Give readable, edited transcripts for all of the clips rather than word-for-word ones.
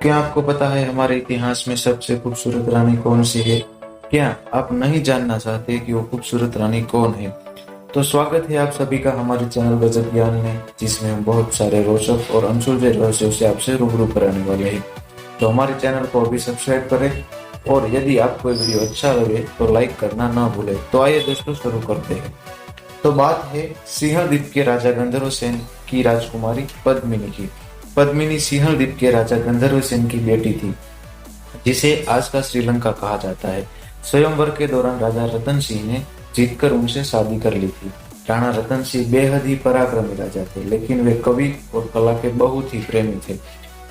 क्या आपको पता है हमारे इतिहास में सबसे खूबसूरत रानी कौन सी है? क्या आप नहीं जानना चाहते कि वो खूबसूरत रानी कौन है? तो स्वागत है आप सभी का हमारे चैनल गजब ज्ञान में, जिसमें हम बहुत सारे रोचक और अनसुलझे रहस्यों से आपसे रूबरू कराने वाले हैं। तो हमारे चैनल को अभी सब्सक्राइब करें, और यदि आपको ये वीडियो अच्छा लगे तो लाइक करना ना भूलें। तो आइए दोस्तों, शुरू करते हैं। तो बात है सिंहलद्वीप के राजा गंधर्वसेन की राजकुमारी पद्मिनी की। पद्मिनी सिंहलद्वीप के राजा गंधर्वसेन की बेटी थी, जिसे आज का श्रीलंका कहा जाता है। स्वयंवर के दौरान राजा रतन सिंह ने जीतकर उनसे शादी कर ली थी। राणा रतन सिंह बेहद ही पराक्रमी राजा थे, लेकिन वे कवि और कला के बहुत ही प्रेमी थे।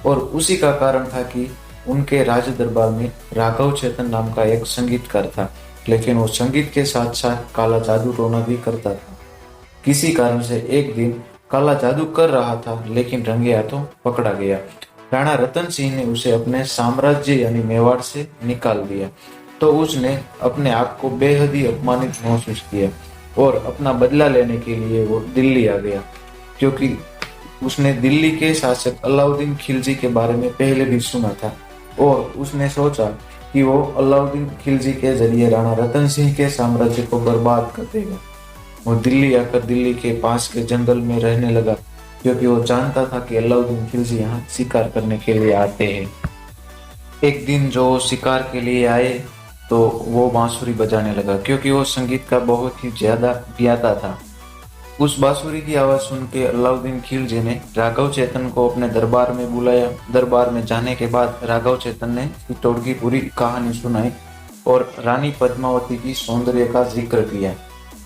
और उसी का कारण था कि उनके राज दरबार में राघव चेतन नाम का एक संगीतकार था, लेकिन वो संगीत के साथ साथ काला जादू टोना भी करता था। किसी कारण से एक दिन काला जादू कर रहा था, लेकिन रंगे हाथों पकड़ा गया। राणा रतन सिंह ने उसे अपने साम्राज्य यानी मेवाड़ से निकाल दिया। तो उसने अपने आप को बेहद ही अपमानित महसूस किया और अपना बदला लेने के लिए वो दिल्ली आ गया, क्योंकि उसने दिल्ली के शासक अलाउद्दीन खिलजी के बारे में पहले भी सुना था। और उसने सोचा कि वो अलाउद्दीन खिलजी के जरिए राणा रतन सिंह के साम्राज्य को बर्बाद कर देगा। वो दिल्ली आकर दिल्ली के पास के जंगल में रहने लगा, क्योंकि वो जानता था कि अलाउद्दीन खिलजी यहाँ शिकार करने के लिए आते हैं। एक दिन जो शिकार के लिए आए तो वो बांसुरी बजाने लगा, क्योंकि वो संगीत का बहुत ही ज्यादा ज्ञाता था। उस बांसुरी की आवाज सुन के अलाउद्दीन खिलजी ने राघव चेतन को अपने दरबार में बुलाया। दरबार में जाने के बाद राघव चेतन ने चित्तौड़ की पूरी कहानी सुनाई और रानी पद्मावती की सौंदर्य का जिक्र किया।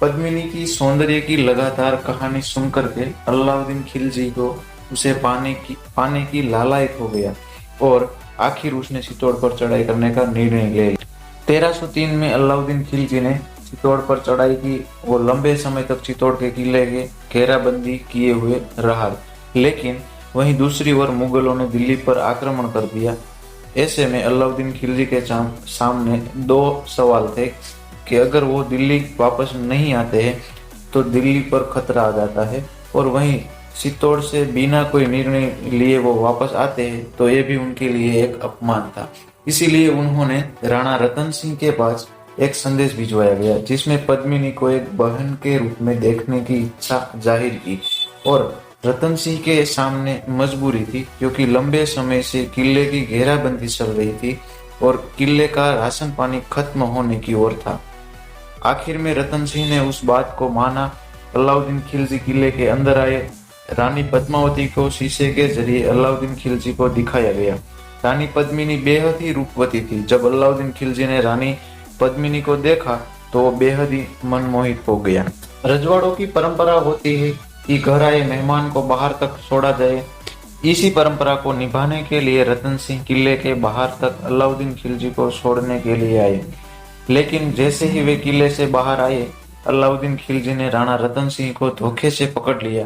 पद्मिनी की सौंदर्य की लगातार कहानी सुनकर के अलाउद्दीन खिलजी को उसे पाने की लालायत हो गया, और आखिर उसने चित्तौड़ पर चढ़ाई करने का निर्णय ले लिया। 1303 में अलाउद्दीन खिलजी ने चित्तौड़ पर चढ़ाई की। वो लंबे समय तक चित्तौड़ के किले के घेराबंदी किए हुए रहा, लेकिन वहीं दूसरी ओर मुगलों ने दिल्ली पर आक्रमण कर दिया। ऐसे में अलाउद्दीन खिलजी के सामने दो सवाल थे कि अगर वो दिल्ली वापस नहीं आते हैं तो दिल्ली पर खतरा आ जाता है, और वहीं चित्तौड़ से बिना कोई निर्णय लिए वो वापस आते हैं तो ये भी उनके लिए एक अपमान था। इसीलिए उन्होंने राणा रतन सिंह के पास एक संदेश भिजवाया गया, जिसमें पद्मिनी को एक बहन के रूप में देखने की इच्छा जाहिर की। और रतन सिंह के सामने मजबूरी थी, क्योंकि लंबे समय से किले की घेराबंदी चल रही थी और किले का राशन पानी खत्म होने की ओर था। आखिर में रतन सिंह ने उस बात को माना। अलाउद्दीन खिलजी किले के अंदर आए। रानी पद्मावती को शीशे के जरिए अलाउद्दीन खिलजी को दिखाया गया। रानी पद्मिनी बेहद ही रूपवती थी। जब अलाउद्दीन खिलजी ने रानी पद्मिनी को देखा तो वो बेहद ही मनमोहित हो गया। रजवाड़ों की परंपरा होती है कि घर आए मेहमान को बाहर तक छोड़ा जाए। इसी परंपरा को निभाने के लिए रतन सिंह किले के बाहर तक अलाउद्दीन खिलजी को छोड़ने के लिए आए, लेकिन जैसे ही वे किले से बाहर आए, अलाउद्दीन खिलजी ने राणा रतन सिंह को धोखे से पकड़ लिया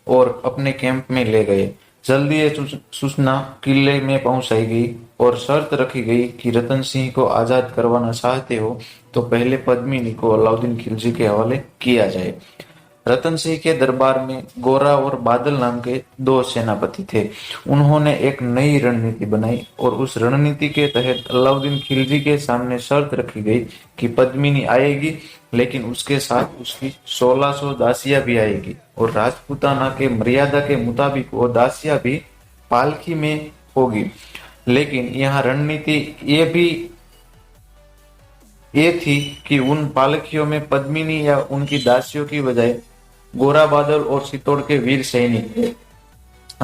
और अपने कैंप में ले गए। जल्दी ये सूचना किले में पहुंचाई गई और शर्त रखी गई कि रतन सिंह को आजाद करवाना चाहते हो तो पहले पद्मिनी को अलाउद्दीन खिलजी के हवाले किया जाए। रतन सिंह के दरबार में गोरा और बादल नाम के दो सेनापति थे। उन्होंने एक नई रणनीति बनाई और उस रणनीति के तहत अलाउद्दीन खिलजी के सामने शर्त रखी गई कि पद्मिनी आएगी, लेकिन उसके साथ उसकी 1600 दासियां भी आएगी, और राजपूताना के मर्यादा के मुताबिक वो दासियां भी पालकी में होगी। लेकिन यहाँ रणनीति ये थी कि उन पालकियों में पद्मिनी या उनकी दासियों की बजाय गोरा बादल और चित्तौड़ के वीर सैनिक थे।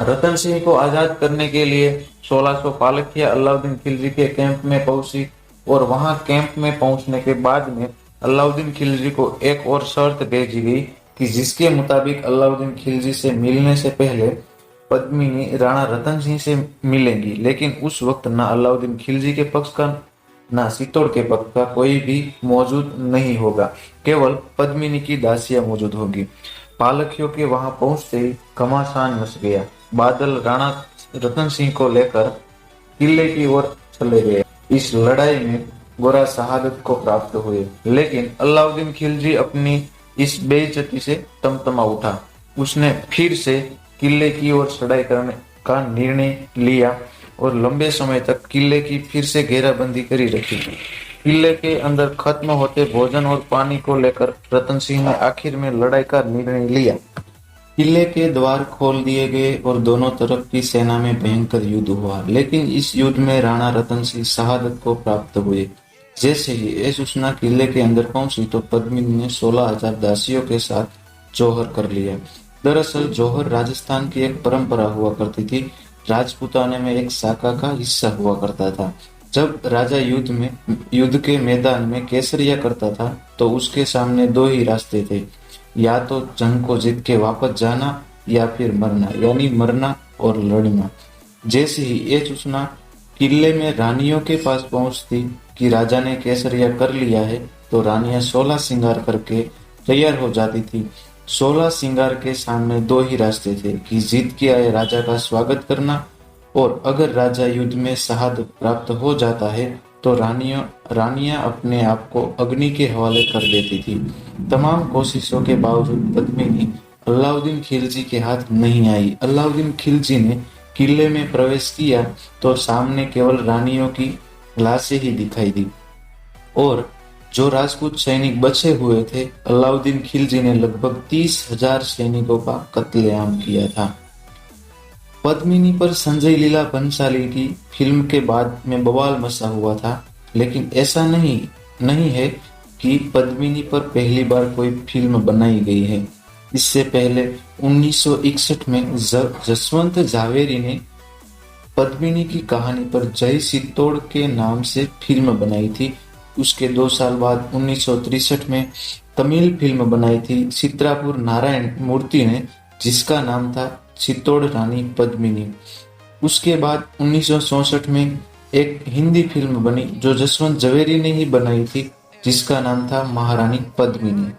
रतन सिंह को आजाद करने के लिए 1600 पालकियां अलाउद्दीन खिलजी के कैंप में पहुंची, और वहां कैंप में पहुंचने के बाद में अलाउद्दीन खिलजी को एक और शर्त भेजी गई कि जिसके मुताबिक अलाउद्दीन खिलजी से मिलने से पहले पद्मिनी राणा रतन सिंह से मिलेंगी। लेकिन उस वक्त ना अलाउद्दीन खिलजी के पक्ष का ना चित्तौड़ के पक्ष का कोई भी मौजूद नहीं होगा, केवल पद्मिनी की दासियां मौजूद होगी। पालकियों के वहां पहुंचते ही घमासान मच गया। बादल राणा रतन सिंह को लेकर किले की ओर चले गए। इस लड़ाई में गोरा शहादत को प्राप्त हुए, लेकिन अलाउद्दीन खिलजी अपनी इस बेइज्जती से तमतमा उठा। उसने फिर से किले की ओर चढ़ाई करने का निर्णय लिया और लंबे समय तक किले की फिर से घेराबंदी करी रखी। किले के अंदर खत्म होते भोजन और पानी को लेकर रतन सिंह ने आखिर में लड़ाई का निर्णय लिया। किले के द्वार खोल दिए गए और दोनों तरफ की सेना में भयंकर युद्ध हुआ, लेकिन इस युद्ध में राणा रतन सिंह शहादत को प्राप्त हुए। जैसे ही ये सूचना किले के अंदर पहुंची तो पद्मिनी ने 16,000 दासियों के साथ जौहर कर लिया। दरअसल जौहर राजस्थान की एक परंपरा हुआ करती थी। राजपूताने में एक शाखा का हिस्सा हुआ करता था। जब राजा युद्ध के मैदान में केसरिया करता था तो उसके सामने दो ही रास्ते थे, या तो जंग को जीत के वापस जाना या फिर मरना, यानी मरना और लड़ना। जैसे ही ये सूचना किले में रानियों के पास पहुंचती कि राजा ने केसरिया कर लिया है तो रानियां 16 श्रृंगार करके तैयार हो जाती थी। 16 श्रृंगार के सामने दो ही रास्ते थे कि जीत के आए राजा का स्वागत करना, और अगर राजा युद्ध में शहादत प्राप्त हो जाता है तो रानियां अपने आप को अग्नि के हवाले कर देती थी। तमाम कोशिशों के बावजूद पद्मिनी अलाउद्दीन खिलजी के हाथ नहीं आई। अलाउद्दीन खिलजी ने किले में प्रवेश किया तो सामने केवल रानियों की लाशें ही दिखाई दी, और जो राजपूत सैनिक बचे हुए थे, अलाउद्दीन खिलजी ने लगभग 30,000 सैनिकों का कत्लेआम किया था। पद्मिनी पर संजय लीला भंसाली की फिल्म के बाद में बवाल मचा हुआ था, लेकिन ऐसा नहीं है कि पद्मिनी पर पहली बार कोई फिल्म बनाई गई है। इससे पहले 1961 में जसवंत झावेरी ने पद्मिनी की कहानी पर जय सित्तोड़ के नाम से फिल्म बनाई थी। उसके 2 साल बाद 1963 में तमिल फिल्म बनाई थी चित्रापुर नारायण मूर्ति ने, जिसका नाम था चित्तौड़ रानी पद्मिनी। उसके बाद 1964 में एक हिंदी फिल्म बनी जो जसवंत झवेरी ने ही बनाई थी, जिसका नाम था महारानी पद्मिनी।